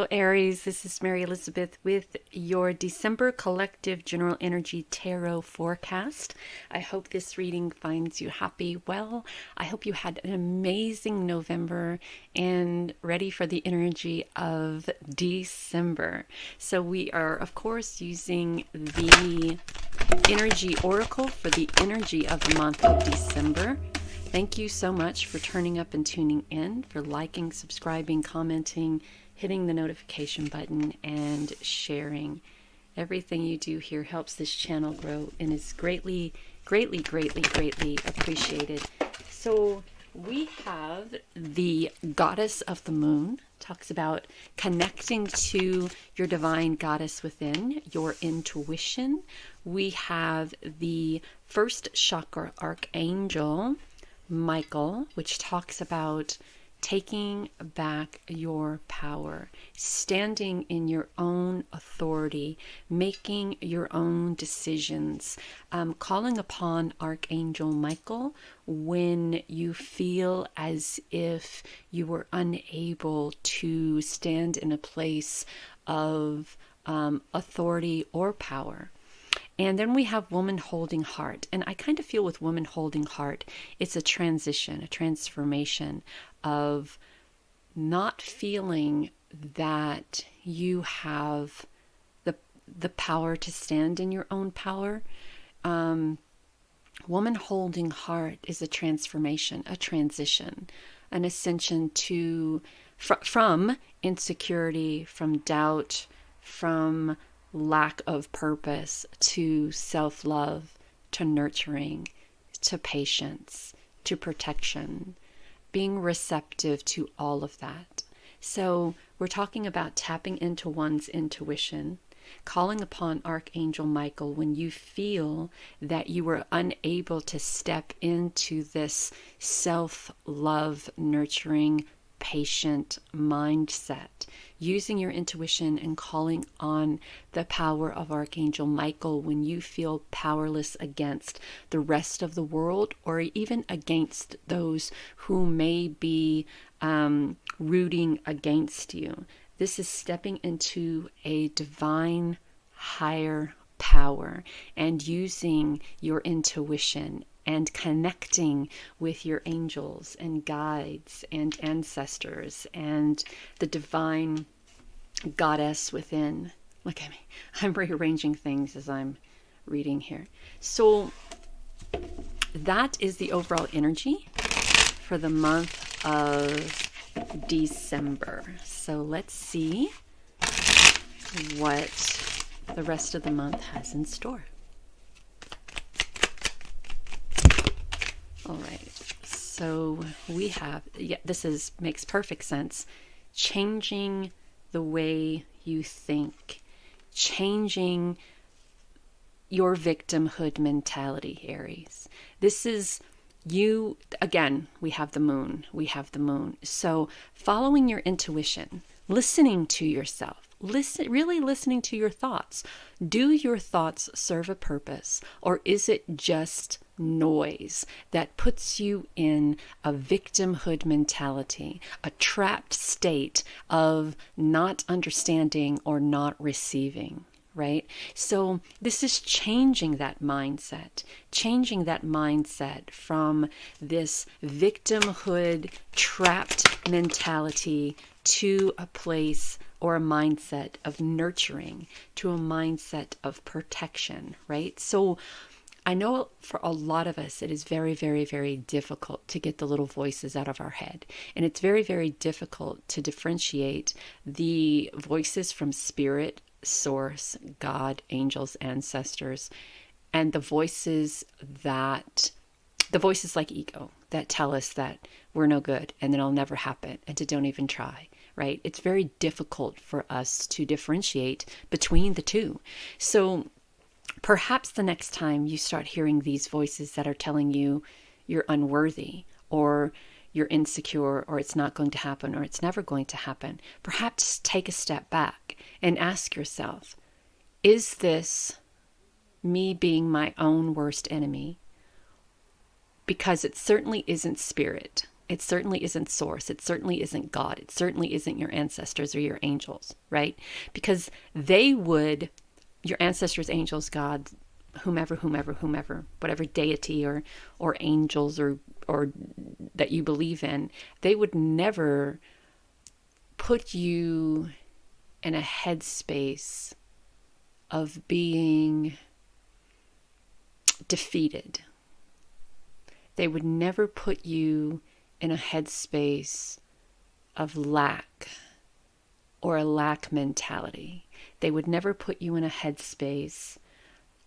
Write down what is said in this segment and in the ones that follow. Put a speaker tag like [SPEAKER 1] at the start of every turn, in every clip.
[SPEAKER 1] Hello, Aries. This is Mary Elizabeth with your December Collective General Energy Tarot Forecast. I hope this reading finds you happy. Well, I hope you had an amazing November and ready for the energy of December. So we are, of course, using the Energy Oracle for the energy of the month of December. Thank you so much for turning up and tuning in, for liking, subscribing, commenting, hitting the notification button, and sharing. Everything you do here helps this channel grow and is greatly, greatly, greatly, greatly appreciated. So we have the Goddess of the Moon, talks about connecting to your divine goddess within, your intuition. We have the first chakra archangel, Michael, which talks about taking back your power, standing in your own authority, making your own decisions, calling upon Archangel Michael when you feel as if you were unable to stand in a place of authority or power. And then we have Woman Holding Heart. And I kind of feel with Woman Holding Heart, it's a transition, a transformation of not feeling that you have the power to stand in your own power. Woman Holding Heart is a transformation, a transition, an ascension to from insecurity, from doubt, from lack of purpose, to self-love, to nurturing, to patience, to protection, being receptive to all of that. So we're talking about tapping into one's intuition, calling upon Archangel Michael when you feel that you were unable to step into this self-love, nurturing, patient mindset, using your intuition and calling on the power of Archangel Michael when you feel powerless against the rest of the world, or even against those who may be rooting against you. This is stepping into a divine higher power and using your intuition and connecting with your angels and guides and ancestors and the divine goddess within. Look at me. I'm rearranging things as I'm reading here. So that is the overall energy for the month of December. So let's see what the rest of the month has in store. All right, so we have, this makes perfect sense. Changing the way you think, changing your victimhood mentality, Aries. This is you, again, we have the moon. So following your intuition, listening to yourself, really listening to your thoughts. Do your thoughts serve a purpose, or is it just noise that puts you in a victimhood mentality, a trapped state of not understanding or not receiving? Right? So this is changing that mindset from this victimhood trapped mentality to a place or a mindset of nurturing, to a mindset of protection, right? So I know for a lot of us, it is very, very, very difficult to get the little voices out of our head. And it's very, very difficult to differentiate the voices from spirit, source, God, angels, ancestors, and the voices like ego that tell us that we're no good and that it'll never happen and to don't even try, right? It's very difficult for us to differentiate between the two. So perhaps the next time you start hearing these voices that are telling you you're unworthy, or you're insecure, or it's not going to happen, or it's never going to happen, perhaps take a step back and ask yourself, is this me being my own worst enemy? Because it certainly isn't spirit. It certainly isn't source. It certainly isn't God. It certainly isn't your ancestors or your angels, right? Because they would, your ancestors, angels, God, whomever, whatever deity or angels or that you believe in, they would never put you in a headspace of being defeated. They would never put you in a headspace of lack or a lack mentality. They would never put you in a headspace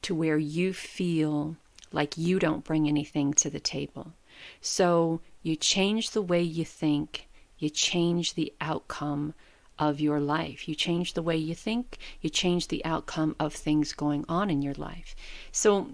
[SPEAKER 1] to where you feel like you don't bring anything to the table. So you change the way you think, you change the outcome of your life. You change the way you think, you change the outcome of things going on in your life. So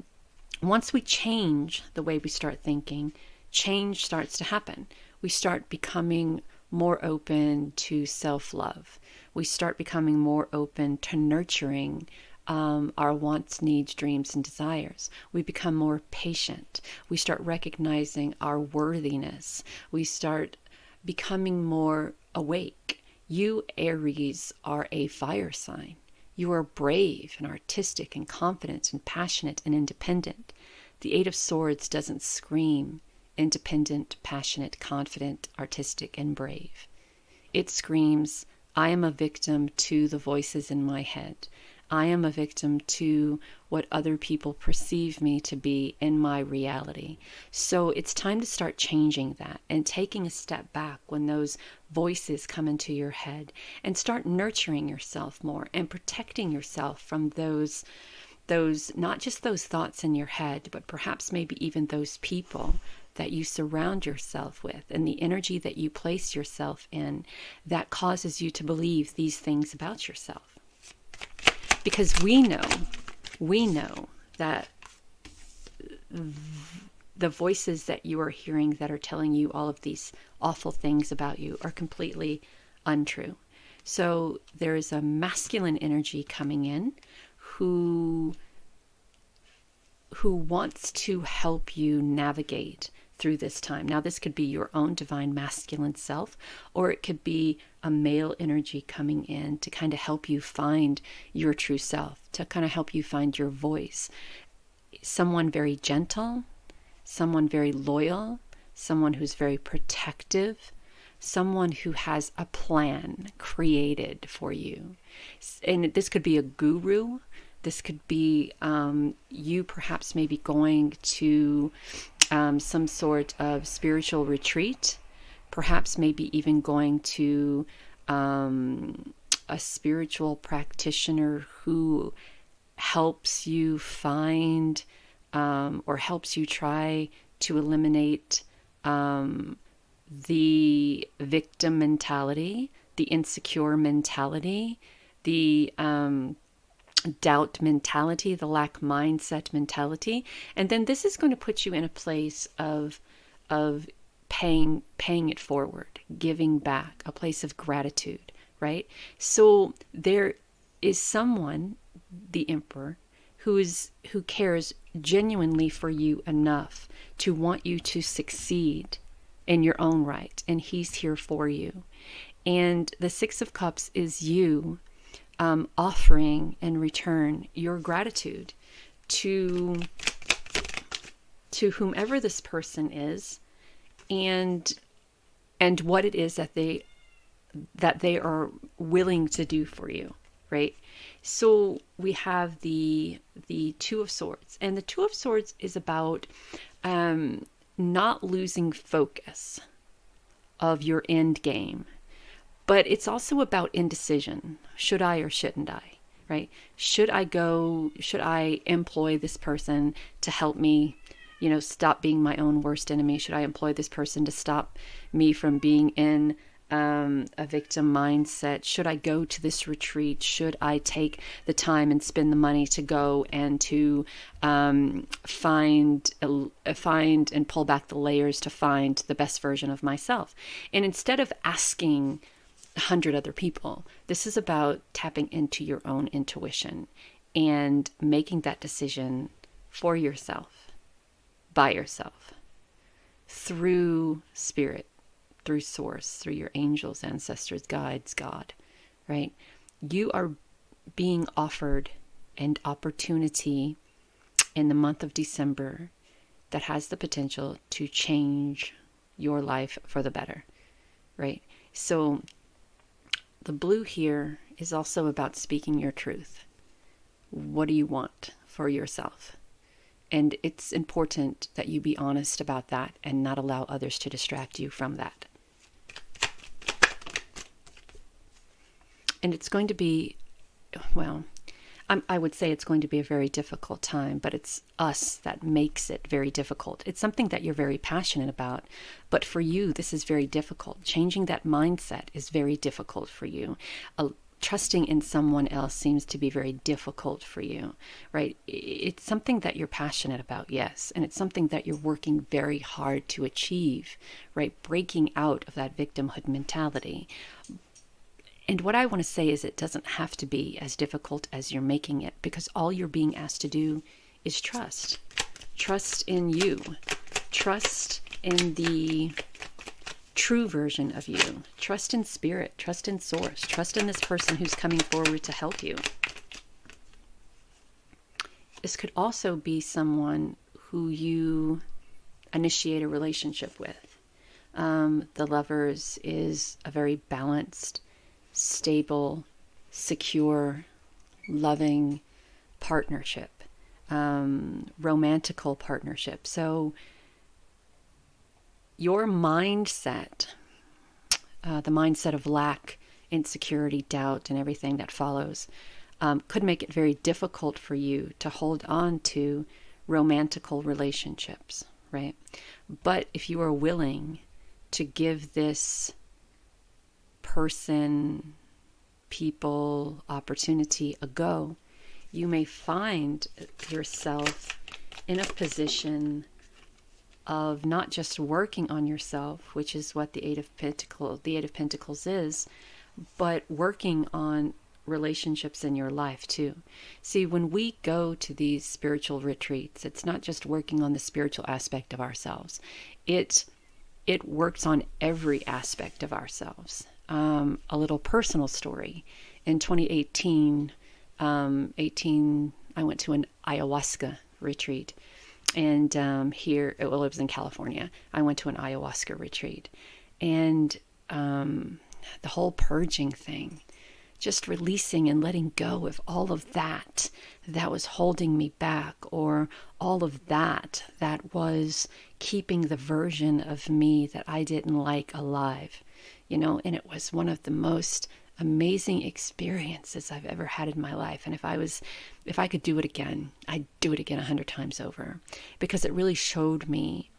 [SPEAKER 1] once we change the way we start thinking, change starts to happen. We start becoming more open to self-love. We start becoming more open to nurturing our wants, needs, dreams, and desires. We become more patient. We start recognizing our worthiness. We start becoming more awake. You, Aries, are a fire sign. You are brave and artistic and confident and passionate and independent. The Eight of Swords doesn't scream independent, passionate, confident, artistic, and brave. It screams, I am a victim to the voices in my head. I am a victim to what other people perceive me to be in my reality. So it's time to start changing that and taking a step back when those voices come into your head and start nurturing yourself more and protecting yourself from those not just those thoughts in your head, but perhaps maybe even those people that you surround yourself with and the energy that you place yourself in that causes you to believe these things about yourself. Because we know that the voices that you are hearing that are telling you all of these awful things about you are completely untrue. So there is a masculine energy coming in who wants to help you navigate through this time. Now, this could be your own divine masculine self, or it could be a male energy coming in to kind of help you find your true self, to kind of help you find your voice. Someone very gentle, someone very loyal, someone who's very protective, someone who has a plan created for you. And this could be a guru. This could be you perhaps maybe going to some sort of spiritual retreat, perhaps maybe even going to a spiritual practitioner who helps you find or helps you try to eliminate the victim mentality, the insecure mentality, the doubt mentality, the lack mindset mentality. And then this is going to put you in a place of paying it forward, giving back, a place of gratitude, right? So there is someone, the Emperor, who cares genuinely for you enough to want you to succeed in your own right, and he's here for you. And the Six of Cups is you offering in return your gratitude to whomever this person is, and what it is that they are willing to do for you, right? So we have the Two of Swords, and the Two of Swords is about not losing focus of your end game. But it's also about indecision. Should I or shouldn't I, right? Should I employ this person to help me, stop being my own worst enemy? Should I employ this person to stop me from being in a victim mindset? Should I go to this retreat? Should I take the time and spend the money to go and to find and pull back the layers to find the best version of myself? And instead of asking 100 other people, this is about tapping into your own intuition and making that decision for yourself, by yourself, through spirit, through source, through your angels, ancestors, guides, God, right? You are being offered an opportunity in the month of December that has the potential to change your life for the better, right? So the blue here is also about speaking your truth. What do you want for yourself? And it's important that you be honest about that and not allow others to distract you from that. And it's going to be, well, I would say it's going to be a very difficult time, but it's us that makes it very difficult. It's something that you're very passionate about, but for you, this is very difficult. Changing that mindset is very difficult for you. Trusting in someone else seems to be very difficult for you, right? It's something that you're passionate about, yes, and it's something that you're working very hard to achieve, right? Breaking out of that victimhood mentality. And what I want to say is it doesn't have to be as difficult as you're making it, because all you're being asked to do is trust. Trust in you. Trust in the true version of you. Trust in spirit. Trust in source. Trust in this person who's coming forward to help you. This could also be someone who you initiate a relationship with. The Lovers is a very balanced, stable, secure, loving partnership, romantical partnership. So your mindset, the mindset of lack, insecurity, doubt, and everything that follows, could make it very difficult for you to hold on to romantical relationships, right? But if you are willing to give this person, people, opportunity a go, you may find yourself in a position of not just working on yourself, which is what the Eight of Pentacles is, but working on relationships in your life too. See, when we go to these spiritual retreats, it's not just working on the spiritual aspect of ourselves. It works on every aspect of ourselves. A little personal story. In 2018, I went to an ayahuasca retreat. And here, well, it was in California. I went to an ayahuasca retreat. And the whole purging thing, just releasing and letting go of all of that was holding me back, or all of that was keeping the version of me that I didn't like alive. You know, and it was one of the most amazing experiences I've ever had in my life. And if I could do it again, I'd do it again 100 times over, because it really showed me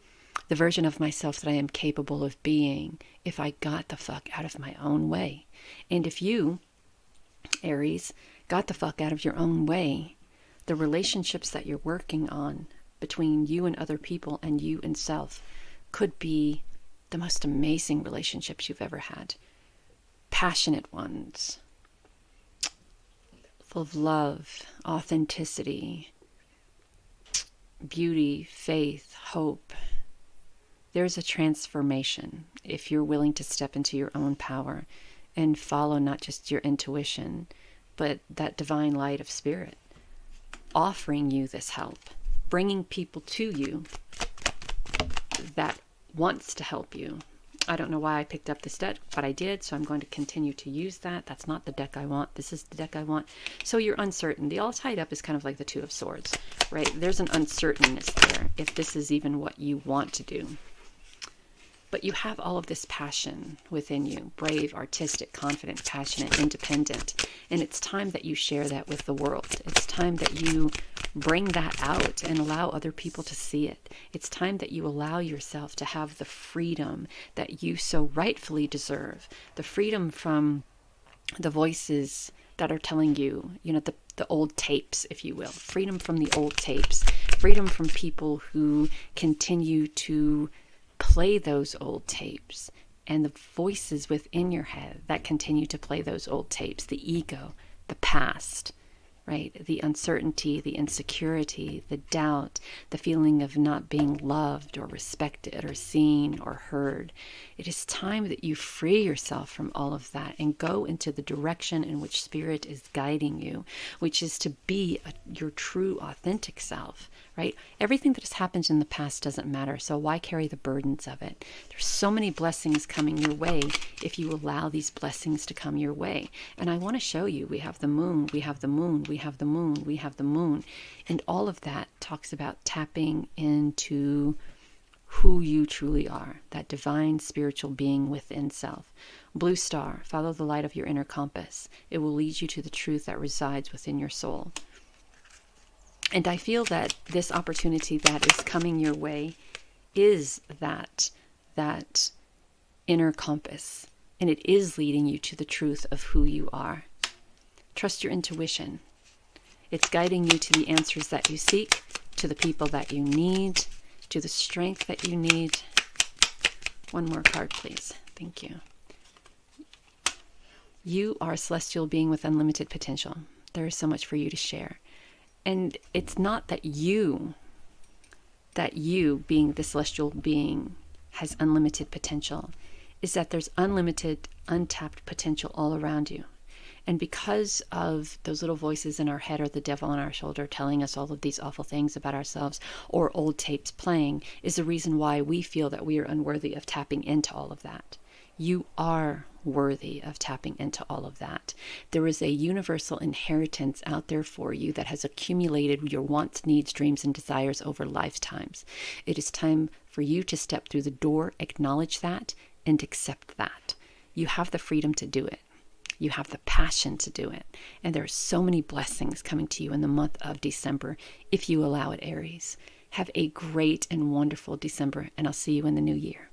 [SPEAKER 1] the version of myself that I am capable of being if I got the fuck out of my own way. And if you, Aries, got the fuck out of your own way, the relationships that you're working on between you and other people and you and self could be the most amazing relationships you've ever had. Passionate ones, full of love, authenticity, beauty, faith, hope. There's a transformation if you're willing to step into your own power and follow not just your intuition, but that divine light of spirit, offering you this help, bringing people to you that wants to help you. I don't know why I picked up this deck, but I did, so I'm going to continue to use that. That's not the deck I want. This is the deck I want. So you're uncertain. The all tied up is kind of like the Two of Swords, right? There's an uncertainness there, if this is even what you want to do. But you have all of this passion within you, brave, artistic, confident, passionate, independent. And it's time that you share that with the world. It's time that you bring that out and allow other people to see it. It's time that you allow yourself to have the freedom that you so rightfully deserve. The freedom from the voices that are telling you, the old tapes, if you will. Freedom from the old tapes. Freedom from people who continue to play those old tapes, and the voices within your head that continue to play those old tapes, the ego, the past, right? The uncertainty, the insecurity, the doubt, the feeling of not being loved or respected or seen or heard. It is time that you free yourself from all of that and go into the direction in which Spirit is guiding you, which is to be your true, authentic self, right? Everything that has happened in the past doesn't matter, so why carry the burdens of it? There's so many blessings coming your way if you allow these blessings to come your way. And I want to show you, we have the moon, we have the moon, we have the moon, we have the moon. And all of that talks about tapping into who you truly are, that divine spiritual being within self. Blue star, follow the light of your inner compass. It will lead you to the truth that resides within your soul. And I feel that this opportunity that is coming your way is that inner compass. And it is leading you to the truth of who you are. Trust your intuition. It's guiding you to the answers that you seek, to the people that you need, to the strength that you need. One more card, please. Thank you. You are a celestial being with unlimited potential. There is so much for you to share. And it's not that you being the celestial being has unlimited potential. Is that there's unlimited, untapped potential all around you. And because of those little voices in our head or the devil on our shoulder telling us all of these awful things about ourselves, or old tapes playing, is the reason why we feel that we are unworthy of tapping into all of that. You are worthy of tapping into all of that. There is a universal inheritance out there for you that has accumulated your wants, needs, dreams, and desires over lifetimes. It is time for you to step through the door, acknowledge that, and accept that. You have the freedom to do it. You have the passion to do it. And there are so many blessings coming to you in the month of December if you allow it, Aries. Have a great and wonderful December, and I'll see you in the new year.